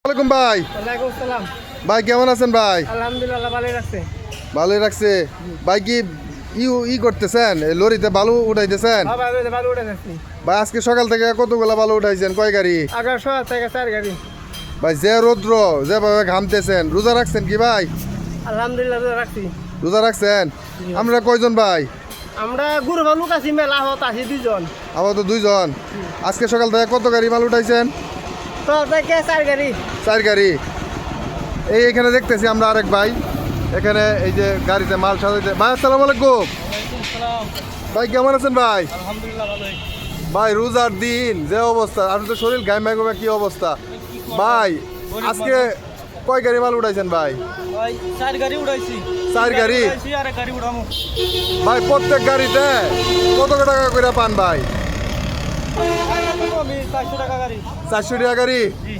ওয়ালাইকুম ভাই। ওয়ালাইকুম আসসালাম। ভাই কেমন আছেন ভাই? আলহামদুলিল্লাহ ভালোই রাখছে। ভালোই রাখছে। ভাই কি করতেছেন? লরিতে বালু উঠাইতেছেন? হ্যাঁ ভাই, ভালো উঠে যাচ্ছি। ভাই আজকে সকাল থেকে কতগুলা বালু উঠাইছেন? কয় গাড়ি? 1100 থেকে 4 গাড়ি। ভাই যে রৌদ্র যেভাবে ঘামতেছেন, রোজা রাখছেন কি ভাই? আলহামদুলিল্লাহ রাখছি। রোজা রাখছেন? আমরা কয়জন ভাই? আমরা গুরু লোক আছি, মেলা হত আছি 2 জন। আমার তো 2 জন। আজকে সকাল থেকে কত গাড়ি মাল উঠাইছেন? তো থেকে 4 গাড়ি। 4 গাড়ি। এখানে দেখতেছি আমরা আরেক ভাই এখানে এই যে গাড়িতে মাল সাজাইতে। ভাই আসসালামু আলাইকুম। ওয়ালাইকুম আসসালাম। ভাই কেমন আছেন ভাই? আলহামদুলিল্লাহ ভালোই। ভাই রোজার দিন যে অবস্থা, আপনি তো শরীর গায়ে কি অবস্থা ভাই? আজকে কয় গাড়ি মাল উঠাইছেন ভাই? ভাই 4 গাড়ি উড়াইছি। 4 গাড়ি। আর গাড়ি উড়ামু। ভাই প্রত্যেক গাড়িতে কত টাকা করে পান ভাই? আমি 400 টাকা গাড়ি। 400 টাকা গাড়ি। জি।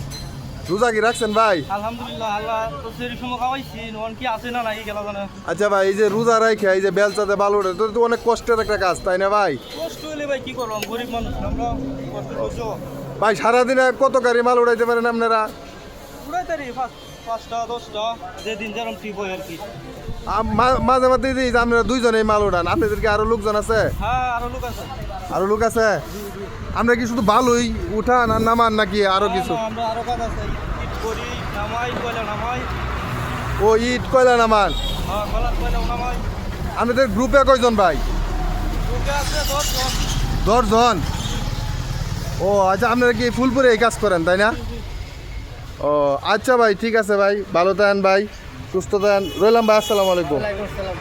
রোজা কি রাখছেন ভাই? আলহামদুলিল্লাহ আল্লাহ তো সেই সময় খাওয়াইছি, নন কি আছে না নাই গেল জানা। আচ্ছা ভাই, এই যে রোজা রাখে এই যে বেলচাতে বালু ওঠে, তো অনেক কষ্টের একটা কাজ, তাই না ভাই? কষ্ট হইলে ভাই কি করলাম, গরিব মানুষ আমরা, কষ্ট করছো। ভাই সারাদিনে কত গাড়ি মাল উঠাইতে পারেন আপনারা? উড়াইতারি 5টা 10টা, যেদিন যেরকম ঠিক হয় আর কি। মাঝে মাঝে দিই যে আপনারা 2 জনেই মাল উঠান, আপনাদেরকে আরো লোকজন আছে? হ্যাঁ আরো লোক আছে। আরো লোক আছে? আমরা কি শুধু বালুই উঠান আর নামান নাকি আরো কিছু? আমরা আরো কাজ আছে, ইট করি, নামাই, কয়লা নামাই। ও ইট কয়লা নামান। হ্যাঁ কয়লা নামাই। আপনাদের গ্রুপে কয়জন ভাই? লোকে আছে 10 জন। 10 জন। ও আচ্ছা, আপনারা কি ফুলপুরে এই কাজ করেন তাই না? ও আচ্ছা ভাই, ঠিক আছে ভাই, ভালো থাকেন ভাই, সুস্থ থাকেন, রইলাম ভাই, আসসালামু আলাইকুম। ওয়ালাইকুম আসসালাম।